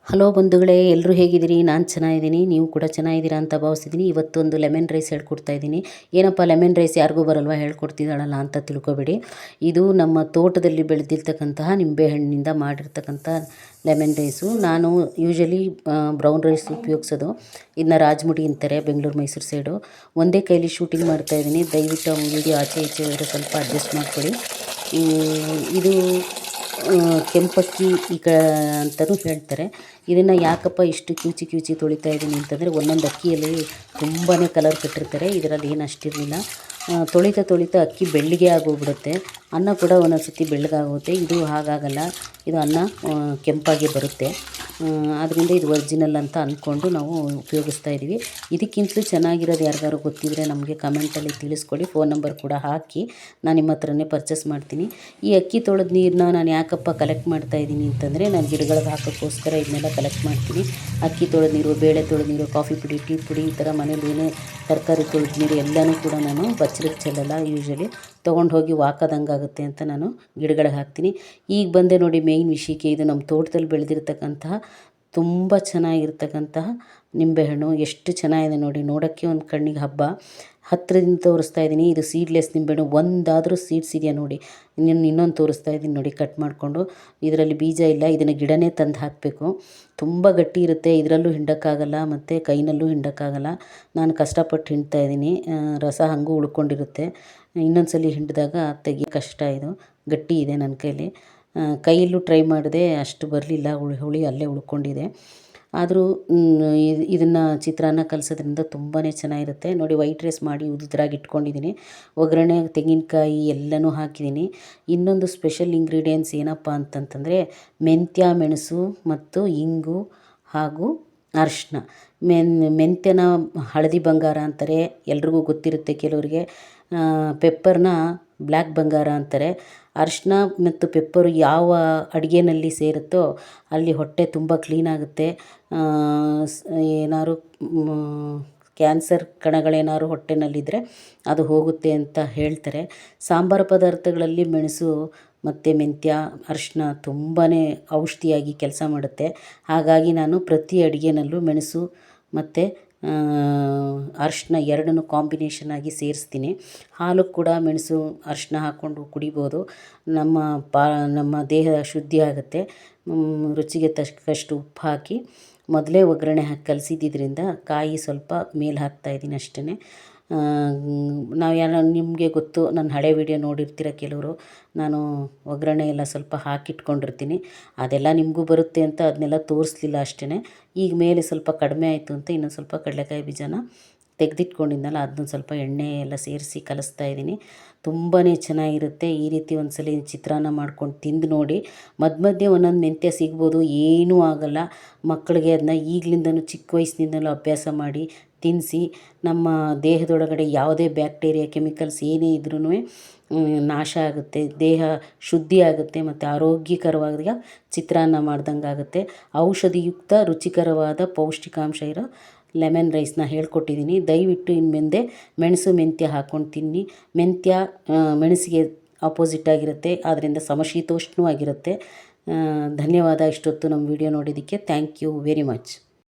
Hello ಬಂಧುಗಳೇ, ಎಲ್ಲರೂ ಹೇಗಿದ್ದೀರಿ? ನಾನು ಚೆನ್ನಾಗಿದ್ದೀನಿ, ನೀವು ಕೂಡ ಚೆನ್ನಾಗಿದ್ದೀರಾ ಅಂತ ಭಾವಿಸಿದ್ದೀನಿ. ಇವತ್ತೊಂದು ಲೆಮನ್ ರೈಸ್ ಹೇಳ್ಕೊಡ್ತಾ ಇದ್ದೀನಿ. ಏನಪ್ಪ ಲೆಮನ್ ರೈಸ್ ಯಾರಿಗೂ ಬರಲ್ವಾ, ಹೇಳ್ಕೊಡ್ತಿದ್ದಾಳಲ್ಲ ಅಂತ ತಿಳ್ಕೊಬೇಡಿ. ಇದು ನಮ್ಮ ತೋಟದಲ್ಲಿ ಬೆಳೆದಿರ್ತಕ್ಕಂತಹ ನಿಂಬೆಹಣ್ಣಿನಿಂದ ಮಾಡಿರ್ತಕ್ಕಂಥ ಲೆಮನ್ ರೈಸು. ನಾನು ಯೂಶಲಿ ಬ್ರೌನ್ ರೈಸ್ ಉಪಯೋಗಿಸೋದು. ಇದನ್ನ ರಾಜಮುಡಿ ಅಂತಾರೆ ಬೆಂಗಳೂರು ಮೈಸೂರು ಸೈಡು. ಒಂದೇ ಕೈಲಿ ಶೂಟಿಂಗ್ ಮಾಡ್ತಾಯಿದ್ದೀನಿ, ದಯವಿಟ್ಟು ವೀಡಿಯೋ ಆಚೆ ಈಚೆ ಹೋದರೆ ಸ್ವಲ್ಪ ಅಡ್ಜಸ್ಟ್ ಮಾಡ್ಕೊಳ್ಳಿ. ಇದು ಕೆಂಪಕ್ಕಿ ಅಂತಲೂ ಹೇಳ್ತಾರೆ. ಇದನ್ನು ಯಾಕಪ್ಪ ಇಷ್ಟು ಕ್ಯೂಚಿ ತೊಳಿತಾ ಇದ್ದೀನಿ ಅಂತಂದರೆ, ಒಂದೊಂದು ಅಕ್ಕಿಯಲ್ಲಿ ತುಂಬಾ ಕಲರ್ ಕಟ್ಟಿರ್ತಾರೆ. ಇದರಲ್ಲಿ ಏನು ಅಷ್ಟಿರಲಿಲ್ಲ. ತೊಳಿತಾ ಅಕ್ಕಿ ಬೆಳ್ಳಗೆ ಆಗೋಗ್ಬಿಡುತ್ತೆ. ಅನ್ನ ಕೂಡ ಒಂದೊಂದು ಸತಿ ಬೆಳ್ಳಗಾಗುತ್ತೆ. ಇದು ಹಾಗಾಗಲ್ಲ, ಇದು ಅನ್ನ ಕೆಂಪಾಗಿ ಬರುತ್ತೆ. ಆದ್ದರಿಂದ ಇದು ಒರಿಜಿನಲ್ ಅಂತ ಅಂದ್ಕೊಂಡು ನಾವು ಉಪಯೋಗಿಸ್ತಾ ಇದ್ದೀವಿ. ಇದಕ್ಕಿಂತಲೂ ಚೆನ್ನಾಗಿರೋದು ಯಾರಿಗಾರು ಗೊತ್ತಿದ್ದರೆ ನಮಗೆ ಕಮೆಂಟಲ್ಲಿ ತಿಳಿಸ್ಕೊಡಿ. ಫೋನ್ ನಂಬರ್ ಕೂಡ ಹಾಕಿ, ನಾನು ನಿಮ್ಮ ಹತ್ರನೇ ಪರ್ಚೇಸ್ ಮಾಡ್ತೀನಿ. ಈ ಅಕ್ಕಿ ತೊಳೆದ ನೀರನ್ನ ನಾನು ಯಾಕಪ್ಪ ಕಲೆಕ್ಟ್ ಮಾಡ್ತಾಯಿದ್ದೀನಿ ಅಂತಂದರೆ, ನಾನು ಗಿಡಗಳಿಗೆ ಹಾಕೋಕ್ಕೋಸ್ಕರ ಇದನ್ನೆಲ್ಲ ಕಲೆಕ್ಟ್ ಮಾಡ್ತೀನಿ. ಅಕ್ಕಿ ತೊಳೆದ ನೀರು, ಬೇಳೆ ತೊಳೆದ ನೀರು, ಕಾಫಿ ಪುಡಿ, ಟೀ ಪುಡಿ, ಈ ಥರ ಮನೇಲಿ ಏನೇ ತರಕಾರಿ ತೊಳೆದ ನೀರು ಎಲ್ಲನೂ ಕೂಡ ನಾನು ಬಚ್ಚಲಿಕ್ಕೆ ಚೆಲ್ಲಲ್ಲ. ಯೂಶಲಿ ತೊಗೊಂಡು ಹೋಗಿ ವಾಕದಂಗಾಗುತ್ತೆ ಅಂತ ನಾನು ಗಿಡಗಳಿಗೆ ಹಾಕ್ತೀನಿ. ಈಗ ಬಂದೆ ನೋಡಿ ಮೇಯ್ನ್ ವಿಷಯಕ್ಕೆ. ಇದು ನಮ್ಮ ತೋಟದಲ್ಲಿ ಬೆಳೆದಿರ್ತಕ್ಕಂತಹ ತುಂಬ ಚೆನ್ನಾಗಿರ್ತಕ್ಕಂತಹ ನಿಂಬೆಹಣ್ಣು. ಎಷ್ಟು ಚೆನ್ನಾಗಿದೆ ನೋಡಿ, ನೋಡೋಕ್ಕೆ ಒಂದು ಕಣ್ಣಿಗೆ ಹಬ್ಬ. ಹತ್ತಿರದಿಂದ ತೋರಿಸ್ತಾ ಇದ್ದೀನಿ. ಇದು ಸೀಡ್ಲೆಸ್ ನಿಂಬೆಹಣ್ಣು. ಒಂದಾದರೂ ಸೀಡ್ಸ್ ಇದೆಯಾ ನೋಡಿ. ಇನ್ನೊಂದು ತೋರಿಸ್ತಾ ಇದ್ದೀನಿ ನೋಡಿ, ಕಟ್ ಮಾಡಿಕೊಂಡು. ಇದರಲ್ಲಿ ಬೀಜ ಇಲ್ಲ. ಇದನ್ನು ಗಿಡನೇ ತಂದು ಹಾಕಬೇಕು. ತುಂಬ ಗಟ್ಟಿ ಇರುತ್ತೆ. ಇದರಲ್ಲೂ ಹಿಂಡೋಕ್ಕಾಗಲ್ಲ ಮತ್ತು ಕೈನಲ್ಲೂ ಹಿಂಡೋಕ್ಕಾಗಲ್ಲ. ನಾನು ಕಷ್ಟಪಟ್ಟು ಹಿಂಡ್ತಾ ಇದ್ದೀನಿ. ರಸ ಹಾಗೂ ಉಳ್ಕೊಂಡಿರುತ್ತೆ. ಇನ್ನೊಂದು ಸಲ ಹಿಂಡಿದಾಗ ತೆಗಿ ಕಷ್ಟ. ಇದು ಗಟ್ಟಿ ಇದೆ ನನ್ನ ಕೈಯಲ್ಲೂ ಟ್ರೈ ಮಾಡಿದೆ, ಅಷ್ಟು ಬರಲಿಲ್ಲ. ಹುಳಿ ಅಲ್ಲೇ ಉಳ್ಕೊಂಡಿದೆ. ಆದರೂ ಇದನ್ನು ಚಿತ್ರಾನ್ನ ಕಲಸೋದ್ರಿಂದ ತುಂಬಾ ಚೆನ್ನಾಗಿರುತ್ತೆ ನೋಡಿ. ವೈಟ್ ರೈಸ್ ಮಾಡಿ ಉದುದ್ರಾಗಿ ಇಟ್ಕೊಂಡಿದ್ದೀನಿ. ಒಗ್ಗರಣೆ ತೆಂಗಿನಕಾಯಿ ಎಲ್ಲನೂ ಹಾಕಿದ್ದೀನಿ. ಇನ್ನೊಂದು ಸ್ಪೆಷಲ್ ಇಂಗ್ರೀಡಿಯೆಂಟ್ಸ್ ಏನಪ್ಪ ಅಂತಂತಂದರೆ, ಮೆಂತ್ಯ, ಮೆಣಸು ಮತ್ತು ಇಂಗು ಹಾಗೂ ಅರಿಶಿನ. ಮೆಂತ್ಯನ ಹಳದಿ ಬಂಗಾರ ಅಂತಾರೆ, ಎಲ್ರಿಗೂ ಗೊತ್ತಿರುತ್ತೆ ಕೆಲವರಿಗೆ. ಪೆಪ್ಪರ್ನ ಬ್ಲ್ಯಾಕ್ ಬಂಗಾರ ಅಂತಾರೆ. ಅರಿಶಿನ ಮತ್ತು ಪೆಪ್ಪರು ಯಾವ ಅಡುಗೆಯಲ್ಲಿ ಸೇರುತ್ತೋ ಅಲ್ಲಿ ಹೊಟ್ಟೆ ತುಂಬ ಕ್ಲೀನಾಗುತ್ತೆ. ಏನಾದ್ರು ಕ್ಯಾನ್ಸರ್ ಕಣಗಳೇನಾದ್ರು ಹೊಟ್ಟೆನಲ್ಲಿದ್ದರೆ ಅದು ಹೋಗುತ್ತೆ ಅಂತ ಹೇಳ್ತಾರೆ. ಸಾಂಬಾರು ಪದಾರ್ಥಗಳಲ್ಲಿ ಮೆಣಸು ಮತ್ತು ಮೆಂತ್ಯ, ಅರಿಶಿನ ತುಂಬಾ ಔಷಧಿಯಾಗಿ ಕೆಲಸ ಮಾಡುತ್ತೆ. ಹಾಗಾಗಿ ನಾನು ಪ್ರತಿ ಅಡುಗೆನಲ್ಲೂ ಮೆಣಸು ಮತ್ತು ಅರಿಶಿನ ಎರಡನ್ನೂ ಕಾಂಬಿನೇಷನ್ ಆಗಿ ಸೇರಿಸ್ತೀನಿ. ಹಾಲು ಕೂಡ ಮೆಣಸು ಅರಿಶಿನ ಹಾಕ್ಕೊಂಡು ಕುಡಿಬೋದು. ನಮ್ಮ ದೇಹ ಶುದ್ಧಿ ಆಗುತ್ತೆ. ರುಚಿಗೆ ತಕ್ಕಷ್ಟು ಉಪ್ಪು ಹಾಕಿ ಮೊದಲೇ ಒಗ್ಗರಣೆ ಹಾಕಿ ಕಲಸಿದ್ದರಿಂದ ಕಾಯಿ ಸ್ವಲ್ಪ ಮೇಲೆ ಹಾಕ್ತಾಯಿದ್ದೀನಿ ಅಷ್ಟೇ. ನಿಮಗೆ ಗೊತ್ತು, ನನ್ನ ಹಳೆ ವಿಡಿಯೋ ನೋಡಿರ್ತೀರ ಕೆಲವರು. ನಾನು ಒಗ್ಗರಣೆ ಎಲ್ಲ ಸ್ವಲ್ಪ ಹಾಕಿಟ್ಕೊಂಡಿರ್ತೀನಿ. ಅದೆಲ್ಲ ನಿಮಗೂ ಬರುತ್ತೆ ಅಂತ ಅದನ್ನೆಲ್ಲ ತೋರಿಸ್ಲಿಲ್ಲ ಅಷ್ಟೇ. ಈಗ ಮೇಲೆ ಸ್ವಲ್ಪ ಕಡಿಮೆ ಆಯಿತು ಅಂತ ಇನ್ನೊಂದು ಸ್ವಲ್ಪ ಕಡಲೆಕಾಯಿ ಬೀಜನ ತೆಗೆದಿಟ್ಕೊಂಡಿದ್ನಲ್ಲ, ಅದನ್ನ ಸ್ವಲ್ಪ ಎಣ್ಣೆ ಎಲ್ಲ ಸೇರಿಸಿ ಕಲಿಸ್ತಾ ಇದ್ದೀನಿ. ತುಂಬಾ ಚೆನ್ನಾಗಿರುತ್ತೆ. ಈ ರೀತಿ ಒಂದು ಸಲ ಚಿತ್ರಾನ್ನ ಮಾಡ್ಕೊಂಡು ತಿಂದು ನೋಡಿ. ಮಧ್ಯೆ ಒಂದೊಂದು ಮೆಂತ್ಯ ಸಿಗ್ಬೋದು, ಏನೂ ಆಗೋಲ್ಲ. ಮಕ್ಕಳಿಗೆ ಅದನ್ನ ಈಗಲಿಂದನೂ ಚಿಕ್ಕ ವಯಸ್ಸಿನಿಂದಲೂ ಅಭ್ಯಾಸ ಮಾಡಿ ತಿನ್ನಿಸಿ. ನಮ್ಮ ದೇಹದೊಳಗಡೆ ಯಾವುದೇ ಬ್ಯಾಕ್ಟೀರಿಯಾ, ಕೆಮಿಕಲ್ಸ್ ಏನೇ ಇದ್ರೂ ನಾಶ ಆಗುತ್ತೆ. ದೇಹ ಶುದ್ಧಿ ಆಗುತ್ತೆ ಮತ್ತು ಆರೋಗ್ಯಕರವಾದ ಚಿತ್ರಾನ್ನ ಮಾಡ್ದಂಗೆ ಆಗುತ್ತೆ. ಔಷಧಿಯುಕ್ತ ರುಚಿಕರವಾದ ಪೌಷ್ಟಿಕಾಂಶ ಇರೋ ಲೆಮನ್ ರೈಸ್ನ ಹೇಳ್ಕೊಟ್ಟಿದ್ದೀನಿ. ದಯವಿಟ್ಟು ಇನ್ನು ಮುಂದೆ ಮೆಣಸು ಮೆಂತ್ಯ ಹಾಕ್ಕೊಂಡು ತಿನ್ನಿ. ಮೆಂತ್ಯ ಮೆಣಸಿಗೆ ಆಪೋಸಿಟ್ ಆಗಿರುತ್ತೆ, ಆದ್ದರಿಂದ ಸಮಶೀತೋಷ್ಣವಾಗಿರುತ್ತೆ. ಧನ್ಯವಾದ ಇಷ್ಟೊತ್ತು ನಮ್ಮ ವಿಡಿಯೋ ನೋಡಿದ್ದಕ್ಕೆ. Thank you very much.